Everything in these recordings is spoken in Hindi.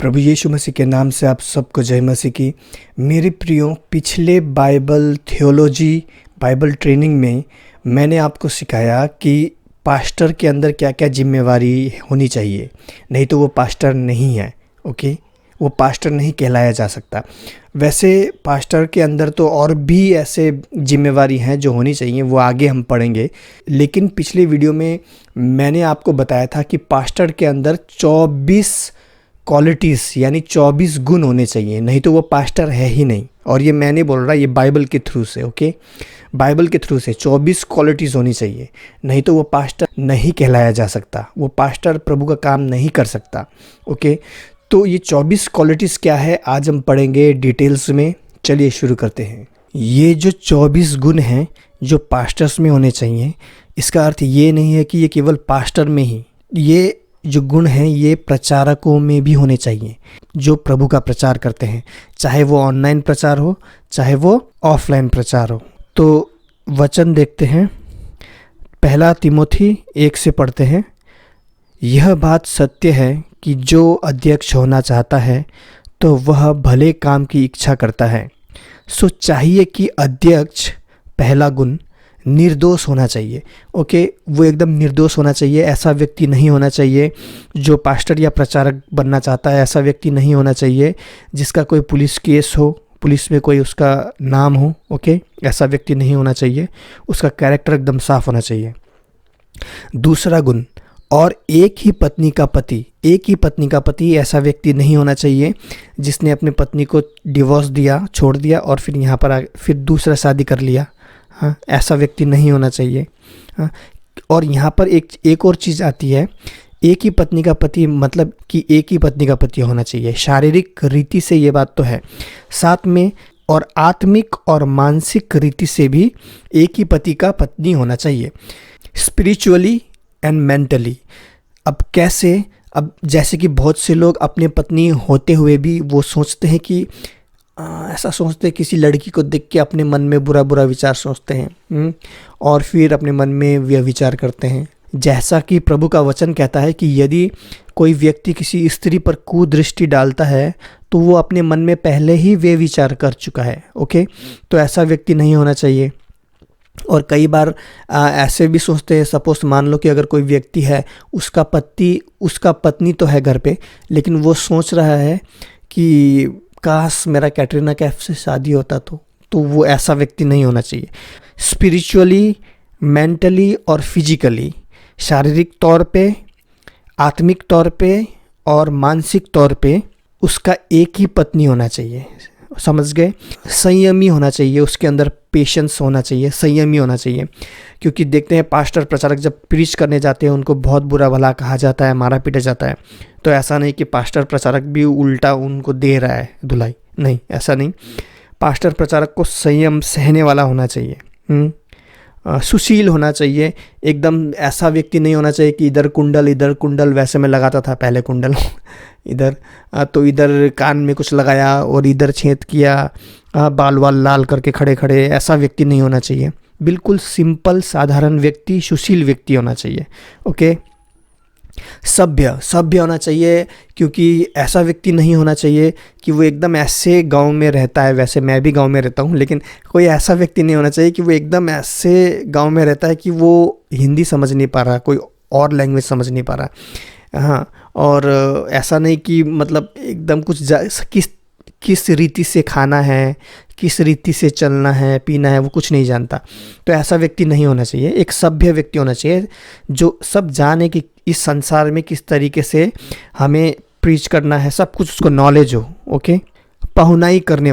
प्रभु यीशु मसीह के नाम से आप सबको जय मसीह की। मेरे प्रियो, पिछले बाइबल थियोलॉजी बाइबल ट्रेनिंग में मैंने आपको सिखाया कि पास्टर के अंदर क्या क्या जिम्मेवारी होनी चाहिए, नहीं तो वो पास्टर नहीं है। ओके, वो पास्टर नहीं कहलाया जा सकता। वैसे पास्टर के अंदर तो और भी ऐसे जिम्मेवारी हैं जो होनी चाहिए, वो आगे हम पढ़ेंगे। लेकिन पिछले वीडियो में मैंने आपको बताया था कि पास्टर के अंदर 24 क्वालिटीज़ यानी 24 गुण होने चाहिए, नहीं तो वो पास्टर है ही नहीं। और ये मैं नहीं बोल रहा, ये बाइबल के थ्रू से। ओके, बाइबल के थ्रू से 24 क्वालिटीज़ होनी चाहिए, नहीं तो वो पास्टर नहीं कहलाया जा सकता, वो पास्टर प्रभु का काम नहीं कर सकता। ओके, तो ये 24 क्वालिटीज़ क्या है आज हम पढ़ेंगे डिटेल्स में। चलिए शुरू करते हैं। ये जो 24 गुण हैं जो पास्टर्स में होने चाहिए, इसका अर्थ ये नहीं है कि ये केवल पास्टर में ही, ये जो गुण हैं ये प्रचारकों में भी होने चाहिए जो प्रभु का प्रचार करते हैं, चाहे वो ऑनलाइन प्रचार हो चाहे वो ऑफलाइन प्रचार हो। तो वचन देखते हैं, पहला तिमोथी 1 से पढ़ते हैं। यह बात सत्य है कि जो अध्यक्ष होना चाहता है तो वह भले काम की इच्छा करता है। सो चाहिए कि अध्यक्ष, पहला गुण, निर्दोष होना चाहिए। ओके, वो एकदम निर्दोष होना चाहिए। ऐसा व्यक्ति नहीं होना चाहिए जो पास्टर या प्रचारक बनना चाहता है। ऐसा व्यक्ति नहीं होना चाहिए जिसका कोई पुलिस केस हो, पुलिस में कोई उसका नाम हो। ओके, ऐसा व्यक्ति नहीं होना चाहिए। उसका कैरेक्टर एकदम साफ होना चाहिए। दूसरा गुण, और एक ही पत्नी का पति, एक ही पत्नी का पति, ऐसा व्यक्ति नहीं होना चाहिए जिसने अपनी पत्नी को डिवोर्स दिया, छोड़ दिया और फिर यहाँ पर फिर दूसरा शादी कर लिया। हाँ, ऐसा व्यक्ति नहीं होना चाहिए। हाँ, और यहाँ पर एक और चीज़ आती है, एक ही पत्नी का पति, मतलब कि एक ही पत्नी का पति होना चाहिए। शारीरिक रीति से ये बात तो है, साथ में और आत्मिक और मानसिक रीति से भी एक ही पति का पत्नी होना चाहिए, स्पिरिचुअली एंड मेंटली। अब कैसे? अब जैसे कि बहुत से लोग अपने पत्नी होते हुए भी वो सोचते हैं कि ऐसा सोचते हैं, किसी लड़की को देख के अपने मन में बुरा बुरा विचार सोचते हैं और फिर अपने मन में वह विचार करते हैं। जैसा कि प्रभु का वचन कहता है कि यदि कोई व्यक्ति किसी स्त्री पर कुदृष्टि डालता है तो वो अपने मन में पहले ही वे विचार कर चुका है। ओके, तो ऐसा व्यक्ति नहीं होना चाहिए। और कई बार ऐसे भी सोचते हैं, सपोज मान लो कि अगर कोई व्यक्ति है, उसका पत्नी तो है घर पे, लेकिन वो सोच रहा है कि काश मेरा कैटरीना कैफ से शादी होता तो वो ऐसा व्यक्ति नहीं होना चाहिए। स्पिरिचुअली, मेंटली और फिजिकली, शारीरिक तौर पे, आत्मिक तौर पे और मानसिक तौर पे उसका एक ही पत्नी होना चाहिए। समझ गए? संयमी होना चाहिए, उसके अंदर पेशेंस होना चाहिए, संयमी होना चाहिए। क्योंकि देखते हैं पास्टर प्रचारक जब प्रीच करने जाते हैं उनको बहुत बुरा भला कहा जाता है, मारा पीटा जाता है। तो ऐसा नहीं कि पास्टर प्रचारक भी उल्टा उनको दे रहा है धुलाई, नहीं, ऐसा नहीं। पास्टर प्रचारक को संयम सहने वाला होना चाहिए, सुशील होना चाहिए। एकदम ऐसा व्यक्ति नहीं होना चाहिए कि इधर कुंडल, वैसे मैं लगाता था पहले कुंडल इधर, तो इधर कान में कुछ लगाया और इधर छेद किया, बाल वाल लाल करके खड़े खड़े, ऐसा व्यक्ति नहीं होना चाहिए। बिल्कुल सिंपल साधारण व्यक्ति, सुशील व्यक्ति होना चाहिए। ओके, सभ्य होना चाहिए, क्योंकि ऐसा व्यक्ति नहीं होना चाहिए कि वो एकदम ऐसे गांव में रहता है, वैसे मैं भी गांव में रहता हूँ, लेकिन कोई ऐसा व्यक्ति नहीं होना चाहिए कि वो एकदम ऐसे गांव में रहता है कि वो हिंदी समझ नहीं पा रहा, कोई और लैंग्वेज समझ नहीं पा रहा। हाँ, और ऐसा नहीं कि मतलब एकदम किस रीति से खाना है, किस रीति से चलना है, पीना है, वो कुछ नहीं जानता। तो ऐसा व्यक्ति नहीं होना चाहिए। एक सभ्य व्यक्ति होना चाहिए जो सब जाने कि इस संसार में किस तरीके से हमें प्रीच करना है, सब कुछ उसको नॉलेज हो। ओके, पहुनाई करने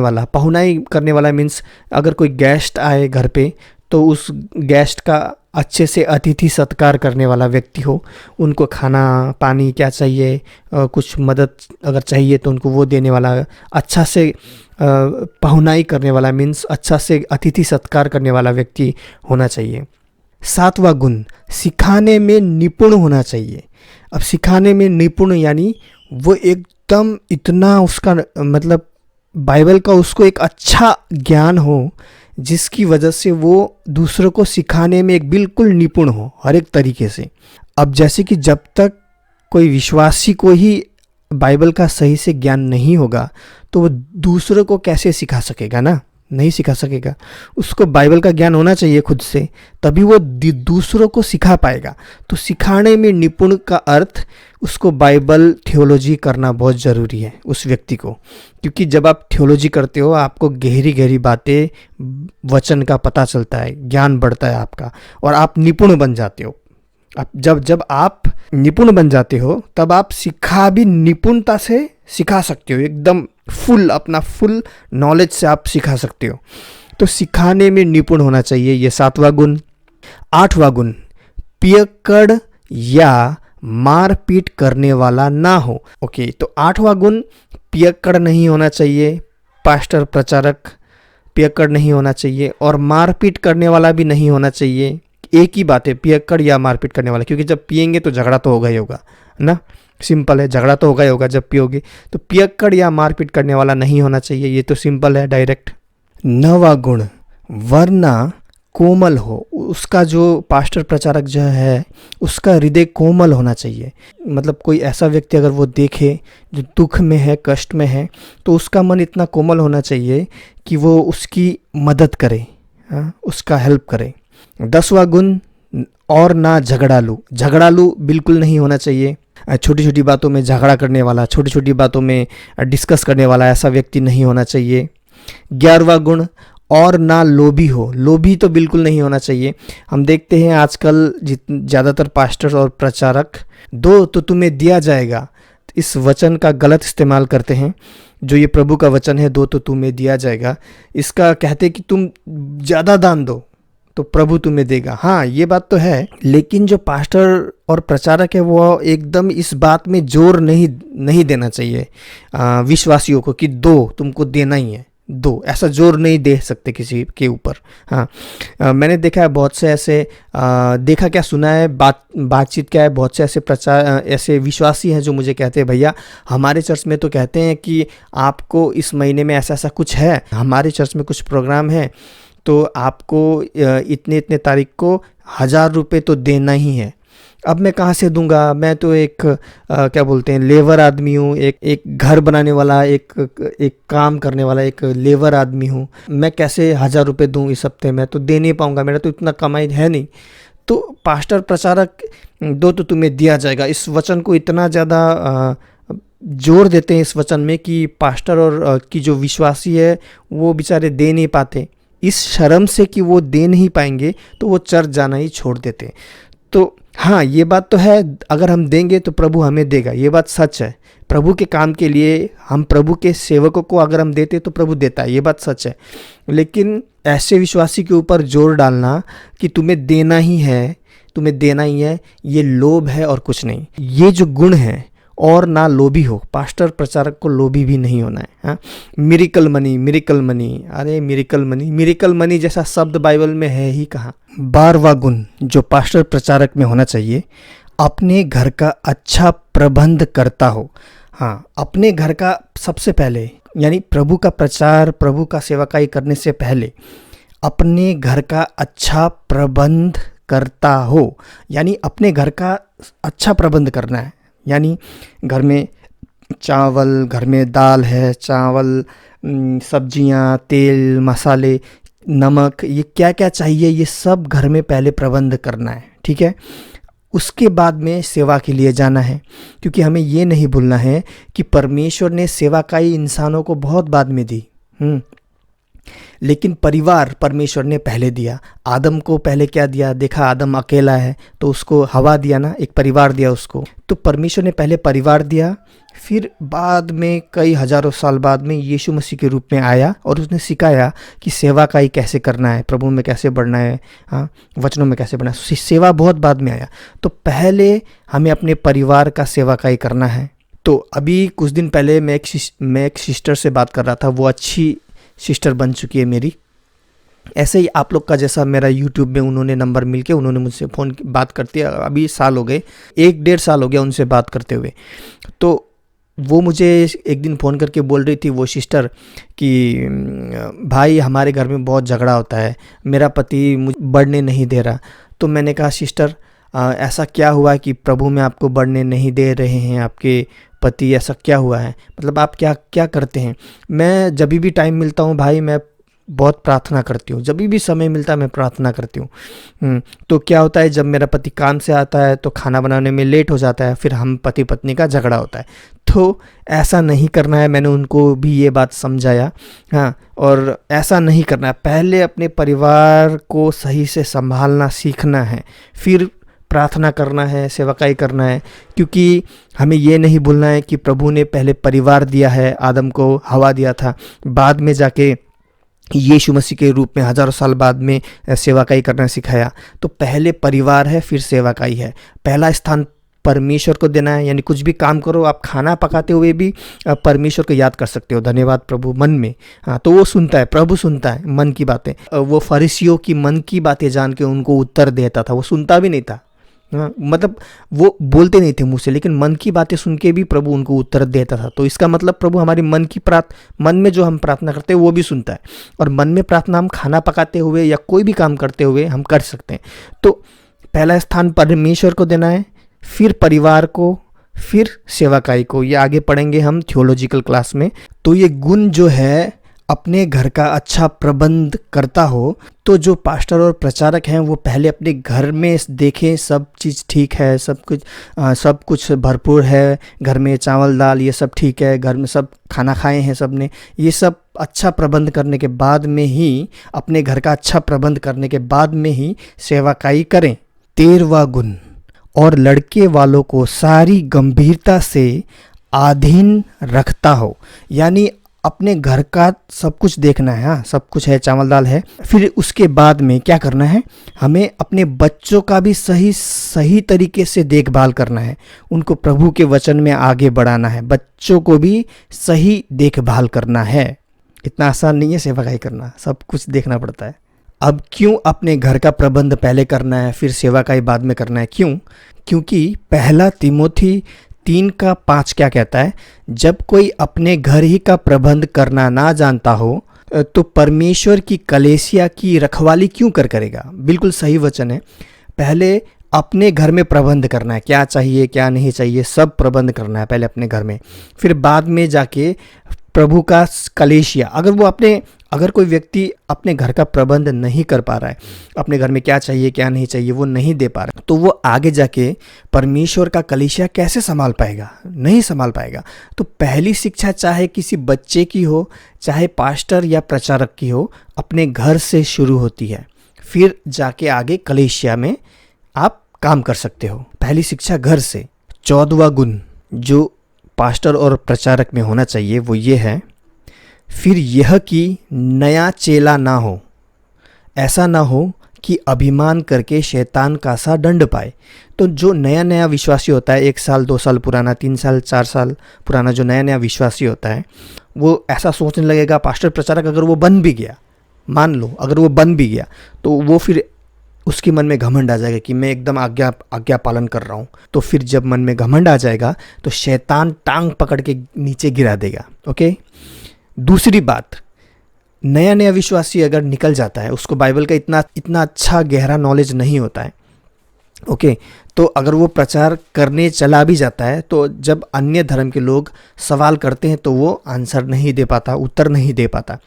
वाला मीन्स अगर कोई गेस्ट आए घर पे तो उस गेस्ट का अच्छे से अतिथि सत्कार करने वाला व्यक्ति हो। उनको खाना पानी क्या चाहिए, कुछ मदद अगर चाहिए तो उनको वो देने वाला, अच्छा से पहुनाई करने वाला मीन्स अच्छा से अतिथि सत्कार करने वाला व्यक्ति होना चाहिए। 7वां गुण, सिखाने में निपुण होना चाहिए। अब सिखाने में निपुण यानी वो एकदम इतना उसका मतलब बाइबल का उसको एक अच्छा ज्ञान हो जिसकी वजह से वो दूसरों को सिखाने में एक बिल्कुल निपुण हो हर एक तरीके से। अब जैसे कि जब तक कोई विश्वासी को ही बाइबल का सही से ज्ञान नहीं होगा तो वो दूसरों को कैसे सिखा सकेगा ना? नहीं सिखा सकेगा। उसको बाइबल का ज्ञान होना चाहिए खुद से, तभी वो दूसरों को सिखा पाएगा। तो सिखाने में निपुण का अर्थ उसको बाइबल थियोलॉजी करना बहुत ज़रूरी है उस व्यक्ति को, क्योंकि जब आप थियोलॉजी करते हो आपको गहरी गहरी बातें वचन का पता चलता है, ज्ञान बढ़ता है आपका और आप निपुण बन जाते हो। अब जब आप निपुण बन जाते हो तब आप सिखा भी निपुणता से सिखा सकते हो, एकदम अपना फुल नॉलेज से आप सिखा सकते हो। तो सिखाने में निपुण होना चाहिए, ये 7वां गुण। 8वां गुण, पियक्कड़ या मारपीट करने वाला ना हो। ओके, तो 8वां गुण, पियक्कड़ नहीं होना चाहिए, पास्टर प्रचारक पियक्कड़ नहीं होना चाहिए और मारपीट करने वाला भी नहीं होना चाहिए। एक ही बात है, पियक्कड़ या मारपीट करने वाला, क्योंकि जब पिएंगे तो झगड़ा तो होगा ही होगा ना, सिंपल है, झगड़ा तो होगा ही होगा जब पियोगे। तो पियक्कड़ या मारपीट करने वाला नहीं होना चाहिए, ये तो सिंपल है, डायरेक्ट। 9वां गुण, वरना कोमल हो। उसका जो पास्टर प्रचारक जो है उसका हृदय कोमल होना चाहिए। मतलब कोई ऐसा व्यक्ति अगर वो देखे जो दुख में है, कष्ट में है, तो उसका मन इतना कोमल होना चाहिए कि वो उसकी मदद करे, उसका हेल्प करे। 10वां गुण, और ना झगड़ालू बिल्कुल नहीं होना चाहिए। छोटी छोटी बातों में झगड़ा करने वाला, छोटी छोटी बातों में डिस्कस करने वाला ऐसा व्यक्ति नहीं होना चाहिए। 11वां गुण, और ना लोभी हो। लोभी तो बिल्कुल नहीं होना चाहिए। हम देखते हैं आजकल ज़्यादातर पास्टर और प्रचारक दो तो तुम्हें दिया जाएगा, इस वचन का गलत इस्तेमाल करते हैं। जो ये प्रभु का वचन है, दो तो तुम्हें दिया जाएगा, इसका कहते कि तुम ज़्यादा दान दो तो प्रभु तुम्हें देगा। हाँ, ये बात तो है, लेकिन जो पास्टर और प्रचारक है वो एकदम इस बात में जोर नहीं देना चाहिए विश्वासियों को कि दो तुमको देना ही है, दो, ऐसा जोर नहीं दे सकते किसी के ऊपर। हाँ, मैंने देखा है बहुत से ऐसे देखा क्या सुना है, बातचीत क्या है, बहुत से ऐसे विश्वासी हैं जो मुझे कहते हैं भैया हमारे चर्च में तो कहते हैं कि आपको इस महीने में ऐसा कुछ है, हमारे चर्च में कुछ प्रोग्राम है तो आपको इतने तारीख को 1000 रुपये तो देना ही है। अब मैं कहाँ से दूंगा? मैं तो एक क्या बोलते हैं, लेबर आदमी हूँ, एक घर बनाने वाला, एक काम करने वाला, एक लेबर आदमी हूँ। मैं कैसे 1000 रुपये दूँ इस हफ्ते में? तो दे नहीं पाऊँगा, मेरा तो इतना कमाई है नहीं। तो पास्टर प्रचारक दो तो तुम्हें दिया जाएगा, इस वचन को इतना ज़्यादा जोर देते हैं इस वचन में कि पास्टर और की जो विश्वासी है वो बेचारे दे नहीं पाते, इस शर्म से कि वो दे नहीं पाएंगे तो वो चर्च जाना ही छोड़ देते। तो हाँ, ये बात तो है, अगर हम देंगे तो प्रभु हमें देगा, ये बात सच है। प्रभु के काम के लिए हम प्रभु के सेवकों को अगर हम देते तो प्रभु देता है, ये बात सच है। लेकिन ऐसे विश्वासी के ऊपर जोर डालना कि तुम्हें देना ही है, ये लोभ है और कुछ नहीं। ये जो गुण है, और ना लोभी हो, पास्टर प्रचारक को लोभी भी नहीं होना है। हाँ, मिरेकल मनी, अरे मिरेकल मनी जैसा शब्द बाइबल में है ही कहाँ। 12वां गुण जो पास्टर प्रचारक में होना चाहिए, अपने घर का अच्छा प्रबंध करता हो। हाँ, अपने घर का सबसे पहले, यानी प्रभु का प्रचार, प्रभु का सेवकाई करने से पहले अपने घर का अच्छा प्रबंध करता हो, यानी अपने घर का अच्छा प्रबंध करना है। यानी घर में चावल, घर में दाल है, चावल, सब्जियां, तेल, मसाले, नमक, ये क्या क्या चाहिए ये सब घर में पहले प्रबंध करना है, ठीक है। उसके बाद में सेवा के लिए जाना है, क्योंकि हमें ये नहीं भूलना है कि परमेश्वर ने सेवाकाई इंसानों को बहुत बाद में दी, लेकिन परिवार परमेश्वर ने पहले दिया। आदम को पहले क्या दिया? देखा आदम अकेला है तो उसको हवा दिया ना, एक परिवार दिया उसको। तो परमेश्वर ने पहले परिवार दिया, फिर बाद में कई हजारों साल बाद में यीशु मसीह के रूप में आया और उसने सिखाया कि सेवाकाई कैसे करना है, प्रभु में कैसे बढ़ना है, हाँ, वचनों में कैसे बढ़ना है। सेवा बहुत बाद में आया, तो पहले हमें अपने परिवार का सेवाकाई करना है। तो अभी कुछ दिन पहले मैं एक सिस्टर से बात कर रहा था, वो अच्छी सिस्टर बन चुकी है मेरी। ऐसे ही आप लोग का जैसा मेरा यूट्यूब में उन्होंने नंबर मिलके उन्होंने मुझसे बात करती है, अभी साल हो गए, 1-1.5 साल हो गया उनसे बात करते हुए। तो वो मुझे एक दिन फ़ोन करके बोल रही थी वो सिस्टर कि भाई हमारे घर में बहुत झगड़ा होता है, मेरा पति मुझे बढ़ने नहीं दे रहा। तो मैंने कहा सिस्टर ऐसा क्या हुआ कि प्रभु में आपको बढ़ने नहीं दे रहे हैं आपके पति, ऐसा क्या हुआ है, मतलब आप क्या क्या करते हैं। मैं जब भी टाइम मिलता हूँ भाई, मैं बहुत प्रार्थना करती हूँ, जब भी समय मिलता है मैं प्रार्थना करती हूँ। तो क्या होता है, जब मेरा पति काम से आता है तो खाना बनाने में लेट हो जाता है, फिर हम पति पत्नी का झगड़ा होता है। तो ऐसा नहीं करना है, मैंने उनको भी ये बात समझाया। हाँ, और ऐसा नहीं करना है, पहले अपने परिवार को सही से संभालना सीखना है, फिर प्रार्थना करना है, सेवकाई करना है। क्योंकि हमें ये नहीं भूलना है कि प्रभु ने पहले परिवार दिया है, आदम को हवा दिया था, बाद में जाके यीशु मसीह के रूप में हज़ारों साल बाद में सेवकाई करना सिखाया। तो पहले परिवार है, फिर सेवकाई है। पहला स्थान परमेश्वर को देना है, यानी कुछ भी काम करो, आप खाना पकाते हुए भी परमेश्वर को याद कर सकते हो, धन्यवाद प्रभु मन में। हाँ, तो वो सुनता है, प्रभु सुनता है मन की बातें। वो फरीसियों की मन की बातें जान के उनको उत्तर देता था, वो सुनता भी नहीं था। हाँ, मतलब वो बोलते नहीं थे मुँह से, लेकिन मन की बातें सुन के भी प्रभु उनको उत्तर देता था। तो इसका मतलब प्रभु हमारी मन में जो हम प्रार्थना करते हैं वो भी सुनता है, और मन में प्रार्थना हम खाना पकाते हुए या कोई भी काम करते हुए हम कर सकते हैं। तो पहला स्थान परमेश्वर को देना है, फिर परिवार को, फिर सेवकाई को। ये आगे पढ़ेंगे हम थियोलॉजिकल क्लास में। तो ये गुण जो है अपने घर का अच्छा प्रबंध करता हो, तो जो पास्टर और प्रचारक हैं वो पहले अपने घर में देखें सब चीज़ ठीक है, सब कुछ भरपूर है, घर में चावल दाल ये सब ठीक है, घर में सब खाना खाए हैं सब ने, ये सब अच्छा प्रबंध करने के बाद में ही, अपने घर का अच्छा प्रबंध करने के बाद में ही सेवकाई करें। 13वां गुण, और लड़के वालों को सारी गंभीरता से अधीन रखता हो, यानी अपने घर का सब कुछ देखना है। हाँ, सब कुछ है, चावल दाल है। फिर उसके बाद में क्या करना है, हमें अपने बच्चों का भी सही तरीके से देखभाल करना है, उनको प्रभु के वचन में आगे बढ़ाना है, बच्चों को भी सही देखभाल करना है। इतना आसान नहीं है सेवकाई करना, सब कुछ देखना पड़ता है। अब क्यों अपने घर का प्रबंध पहले करना है, फिर सेवकाई बाद में करना है, क्यों? क्योंकि पहला तिमोथी 3:5 क्या कहता है, जब कोई अपने घर ही का प्रबंध करना ना जानता हो तो परमेश्वर की कलीसिया की रखवाली क्यों करेगा। बिल्कुल सही वचन है। पहले अपने घर में प्रबंध करना है, क्या चाहिए क्या नहीं चाहिए सब प्रबंध करना है पहले अपने घर में, फिर बाद में जाके प्रभु का कलीसिया। अगर कोई व्यक्ति अपने घर का प्रबंध नहीं कर पा रहा है, अपने घर में क्या चाहिए क्या नहीं चाहिए वो नहीं दे पा रहा है, तो वो आगे जाके परमेश्वर का कलीसिया कैसे संभाल पाएगा, नहीं संभाल पाएगा। तो पहली शिक्षा चाहे किसी बच्चे की हो, चाहे पास्टर या प्रचारक की हो, अपने घर से शुरू होती है, फिर जाके आगे कलीसिया में आप काम कर सकते हो। पहली शिक्षा घर से। 14वां गुण जो पास्टर और प्रचारक में होना चाहिए वो ये है, फिर यह कि नया चेला ना हो, ऐसा ना हो कि अभिमान करके शैतान का सा दंड पाए। तो जो नया विश्वासी होता है, 1 साल 2 साल पुराना, 3 साल 4 साल पुराना जो नया विश्वासी होता है, वो ऐसा सोचने लगेगा, पास्टर प्रचारक अगर वो बन भी गया, मान लो अगर वो बन भी गया, तो वो फिर उसके मन में घमंड आ जाएगा कि मैं एकदम आज्ञा पालन कर रहा हूँ। तो फिर जब मन में घमंड आ जाएगा तो शैतान टांग पकड़ के नीचे गिरा देगा। ओके। दूसरी बात, नया विश्वासी अगर निकल जाता है, उसको बाइबल का इतना अच्छा गहरा नॉलेज नहीं होता है। ओके, तो अगर वो प्रचार करने चला भी जाता है, तो जब अन्य धर्म के लोग सवाल करते हैं तो वो आंसर नहीं दे पाता, उत्तर नहीं दे पाता,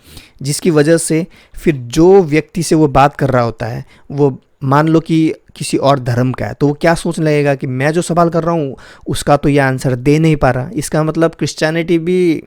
जिसकी वजह से फिर जो व्यक्ति से वो बात कर रहा होता है, वो मान लो कि किसी और धर्म का है, तो वो क्या सोचने लगेगा कि मैं जो सवाल कर रहा हूँ उसका तो ये आंसर दे नहीं पा रहा, इसका मतलब क्रिश्चियनिटी भी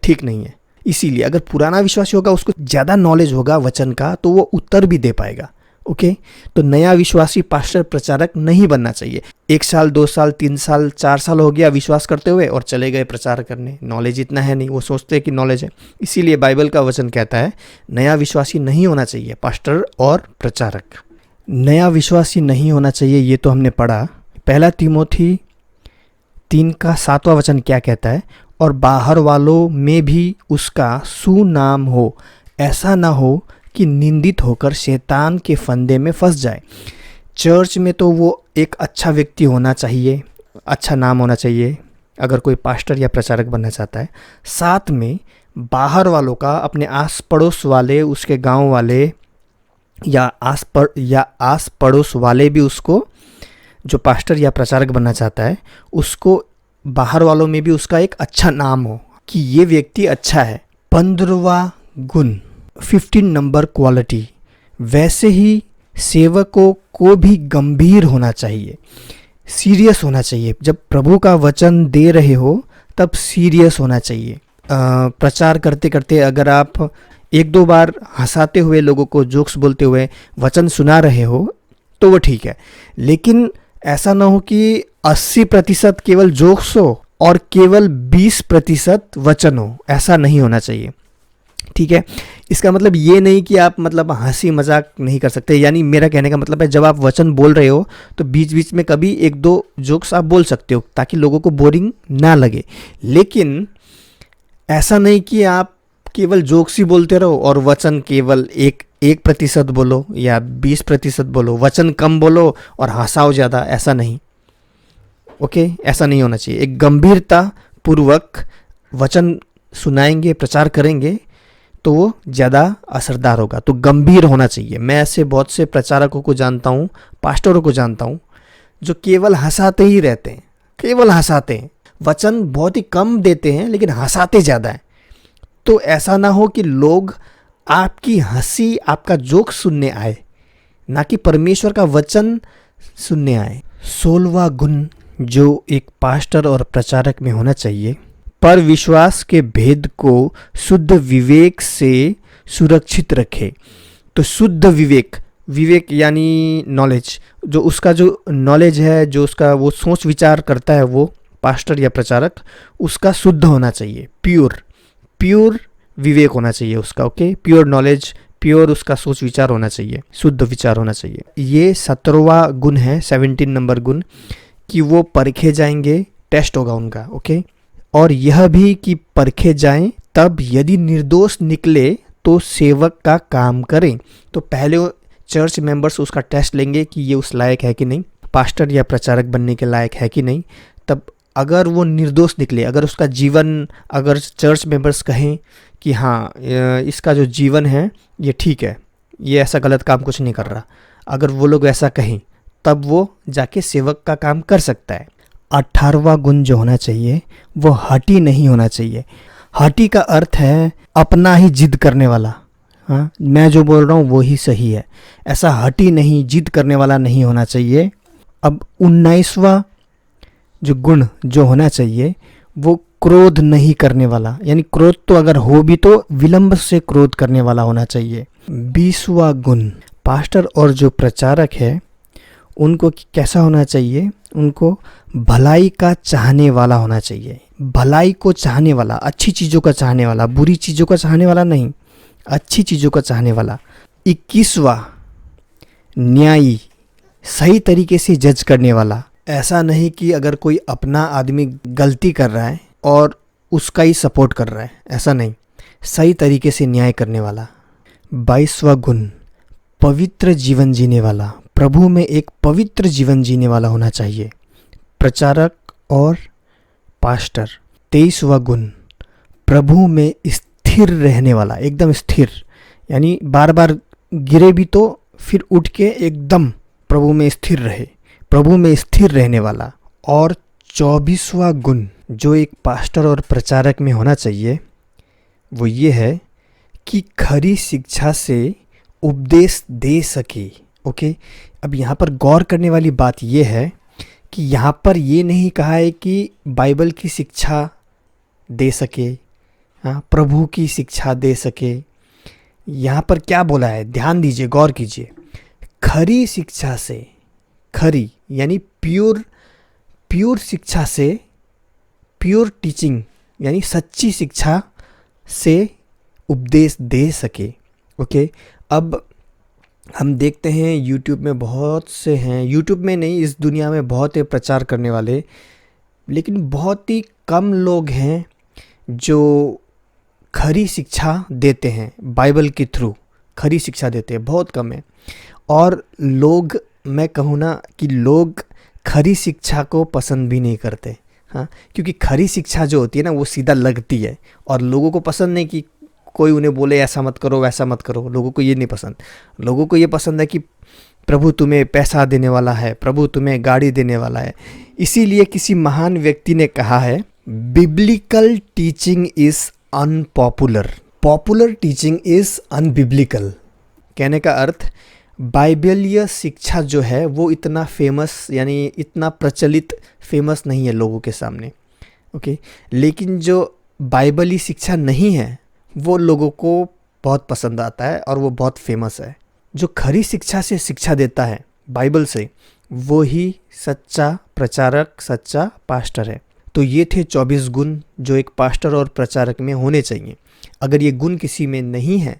ठीक नहीं है। इसीलिए अगर पुराना विश्वासी होगा, उसको ज़्यादा नॉलेज होगा वचन का, तो वो उत्तर भी दे पाएगा। ओके, तो नया विश्वासी पास्टर प्रचारक नहीं बनना चाहिए। 1 साल 2 साल 3 साल 4 साल हो गया विश्वास करते हुए और चले गए प्रचार करने, नॉलेज इतना है नहीं, वो सोचते हैं कि नॉलेज है। इसीलिए बाइबल का वचन कहता है नया विश्वासी नहीं होना चाहिए पास्टर और प्रचारक। नया विश्वासी नहीं होना चाहिए, ये तो हमने पढ़ा। पहला तिमोथी 3:7 वचन क्या कहता है, और बाहर वालों में भी उसका सुनाम हो, ऐसा ना हो कि निंदित होकर शैतान के फंदे में फंस जाए। चर्च में तो वो एक अच्छा व्यक्ति होना चाहिए, अच्छा नाम होना चाहिए अगर कोई पास्टर या प्रचारक बनना चाहता है। साथ में बाहर वालों का, अपने आस पड़ोस वाले, उसके गांव वाले या आस पड़ोस वाले भी उसको जो पास्टर या प्रचारक बनना चाहता है उसको बाहर वालों में भी उसका एक अच्छा नाम हो कि ये व्यक्ति अच्छा है। 15वां गुण 15 नंबर क्वालिटी, वैसे ही सेवकों को भी गंभीर होना चाहिए, सीरियस होना चाहिए। जब प्रभु का वचन दे रहे हो तब सीरियस होना चाहिए। प्रचार करते करते अगर आप एक दो बार हंसाते हुए लोगों को जोक्स बोलते हुए वचन सुना रहे हो तो वो ठीक है, लेकिन ऐसा ना हो कि 80% केवल जोक्स हो और केवल 20% वचन हो, ऐसा नहीं होना चाहिए। ठीक है, इसका मतलब ये नहीं कि आप मतलब हंसी मजाक नहीं कर सकते, यानी मेरा कहने का मतलब है जब आप वचन बोल रहे हो तो बीच बीच में कभी एक दो जोक्स आप बोल सकते हो ताकि लोगों को बोरिंग ना लगे, लेकिन ऐसा नहीं कि आप केवल जोक्स ही बोलते रहो और वचन केवल 1% बोलो या 20% बोलो, वचन कम बोलो और हंसाओ ज़्यादा, ऐसा नहीं। ओके, ऐसा नहीं होना चाहिए। एक गंभीरता पूर्वक वचन सुनाएंगे, प्रचार करेंगे तो वो ज़्यादा असरदार होगा। तो गंभीर होना चाहिए। मैं ऐसे बहुत से प्रचारकों को जानता हूँ, पास्टरों को जानता हूँ जो केवल हंसाते ही रहते हैं, केवल हंसाते हैं, वचन बहुत ही कम देते हैं लेकिन हंसाते ज़्यादा हैं। तो ऐसा ना हो कि लोग आपकी हंसी, आपका जोक सुनने आए, ना कि परमेश्वर का वचन सुनने आए। 16वां गुण जो एक पास्टर और प्रचारक में होना चाहिए, पर विश्वास के भेद को शुद्ध विवेक से सुरक्षित रखे। तो शुद्ध विवेक, विवेक यानी नॉलेज, जो उसका जो नॉलेज है, जो उसका वो सोच विचार करता है वो पास्टर या प्रचारक, उसका शुद्ध होना चाहिए, प्योर विवेक होना चाहिए उसका। ओके, प्योर नॉलेज, प्योर उसका सोच विचार होना चाहिए, शुद्ध विचार होना चाहिए। ये 17वां गुण है, 17 नंबर गुण, कि वो परखे जाएंगे, टेस्ट होगा उनका। ओके, और यह भी कि परखे जाएं, तब यदि निर्दोष निकले तो सेवक का काम करें। तो पहले चर्च मेंबर्स उसका टेस्ट लेंगे कि ये उस लायक है कि नहीं, पास्टर या प्रचारक बनने के लायक है कि नहीं। तब अगर वो निर्दोष निकले, अगर उसका जीवन, अगर चर्च मेंबर्स कहें कि हाँ इसका जो जीवन है ये ठीक है, ये ऐसा गलत काम कुछ नहीं कर रहा, अगर वो लोग ऐसा कहें तब वो जाके सेवक का काम कर सकता है। 18वां गुण जो होना चाहिए वो हठी नहीं होना चाहिए। हठी का अर्थ है अपना ही जिद करने वाला। हाँ, मैं जो बोल रहा हूँ वो ही सही है, ऐसा हठी नहीं, जिद करने वाला नहीं होना चाहिए। अब 19वां जो गुण जो होना चाहिए वो क्रोध नहीं करने वाला, यानी क्रोध तो अगर हो भी तो विलंब से क्रोध करने वाला होना चाहिए। 20वां गुण, पास्टर और जो प्रचारक है उनको कैसा होना चाहिए, उनको भलाई का चाहने वाला होना चाहिए। भलाई को चाहने वाला, अच्छी चीज़ों का चाहने वाला, बुरी चीज़ों का चाहने वाला नहीं, अच्छी चीज़ों का चाहने वाला। 21वां, न्यायी, सही तरीके से जज करने वाला। ऐसा नहीं कि अगर कोई अपना आदमी गलती कर रहा है और उसका ही सपोर्ट कर रहा है, ऐसा नहीं, सही तरीके से न्याय करने वाला। 22वां गुण, पवित्र जीवन जीने वाला, प्रभु में एक पवित्र जीवन जीने वाला होना चाहिए प्रचारक और पास्टर। 23वां गुण, प्रभु में स्थिर रहने वाला, एकदम स्थिर, यानी बार बार गिरे भी तो फिर उठ के एकदम प्रभु में स्थिर रहे, प्रभु में स्थिर रहने वाला। और 24वां गुण जो एक पास्टर और प्रचारक में होना चाहिए वो ये है कि खरी शिक्षा से उपदेश दे सके। ओके, अब यहाँ पर गौर करने वाली बात ये है कि यहाँ पर ये नहीं कहा है कि बाइबल की शिक्षा दे सके, हाँ, प्रभु की शिक्षा दे सके। यहाँ पर क्या बोला है, ध्यान दीजिए, गौर कीजिए। खरी शिक्षा से, खरी यानी प्योर शिक्षा से, प्योर टीचिंग यानी सच्ची शिक्षा से उपदेश दे सके। ओके, अब हम देखते हैं यूट्यूब में बहुत से हैं, यूट्यूब में नहीं, इस दुनिया में बहुत ही प्रचार करने वाले, लेकिन बहुत ही कम लोग हैं जो खरी शिक्षा देते हैं, बाइबल के थ्रू खरी शिक्षा देते हैं, बहुत कम है। और लोग, मैं कहूँ ना कि लोग खरी शिक्षा को पसंद भी नहीं करते। हाँ, क्योंकि खरी शिक्षा जो होती है ना वो सीधा लगती है और लोगों को पसंद नहीं कि कोई उन्हें बोले ऐसा मत करो वैसा मत करो, लोगों को ये नहीं पसंद। लोगों को ये पसंद है कि प्रभु तुम्हें पैसा देने वाला है, प्रभु तुम्हें गाड़ी देने वाला है। इसीलिए किसी महान व्यक्ति ने कहा है, biblical teaching is unpopular, popular teaching is unbiblical. कहने का अर्थ, बाइबलीय शिक्षा जो है वो इतना फेमस, यानी इतना प्रचलित, फेमस नहीं है लोगों के सामने, ओके। लेकिन जो बाइबली शिक्षा नहीं है वो लोगों को बहुत पसंद आता है और वो बहुत फेमस है। जो खरी शिक्षा से शिक्षा देता है बाइबल से, वो ही सच्चा प्रचारक, सच्चा पास्टर है। तो ये थे 24 गुण जो एक पास्टर और प्रचारक में होने चाहिए। अगर ये गुण किसी में नहीं है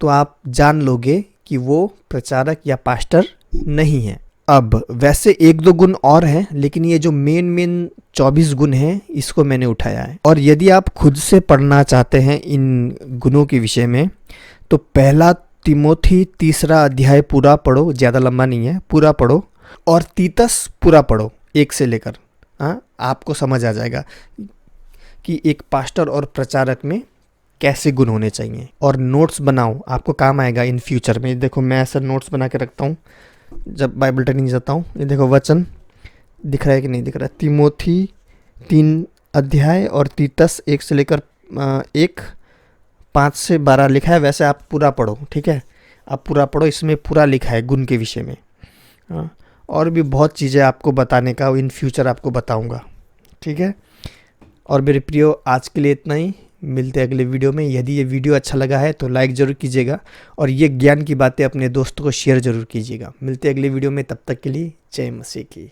तो आप जान लोगे कि वो प्रचारक या पास्टर नहीं है। अब वैसे 1-2 गुण और हैं, लेकिन ये जो मेन 24 गुण हैं इसको मैंने उठाया है। और यदि आप खुद से पढ़ना चाहते हैं इन गुणों के विषय में, तो पहला तिमोथी 3 अध्याय पूरा पढ़ो, ज़्यादा लंबा नहीं है, पूरा पढ़ो। और तीतस पूरा पढ़ो 1 से लेकर, हाँ, आपको समझ आ जाएगा कि एक पास्टर और प्रचारक में कैसे गुण होने चाहिए। और नोट्स बनाओ, आपको काम आएगा इन फ्यूचर में। देखो मैं ऐसा नोट्स बना के रखता हूँ जब बाइबल ट्रेनिंग जाता हूँ। ये देखो वचन दिख रहा है कि नहीं दिख रहा है, तिमोथी 3 अध्याय और तीतस 1 से लेकर 5 से 12 लिखा है। वैसे आप पूरा पढ़ो, ठीक है, आप पूरा पढ़ो, इसमें पूरा लिखा है गुण के विषय में। हाँ, और भी बहुत चीज़ें आपको बताने का इन फ्यूचर आपको बताऊंगा, ठीक है। और मेरे प्रियो, आज के लिए इतना ही, मिलते हैं अगले वीडियो में। यदि ये वीडियो अच्छा लगा है तो लाइक ज़रूर कीजिएगा और ये ज्ञान की बातें अपने दोस्तों को शेयर ज़रूर कीजिएगा। मिलते हैं अगले वीडियो में, तब तक के लिए जय मसीह की।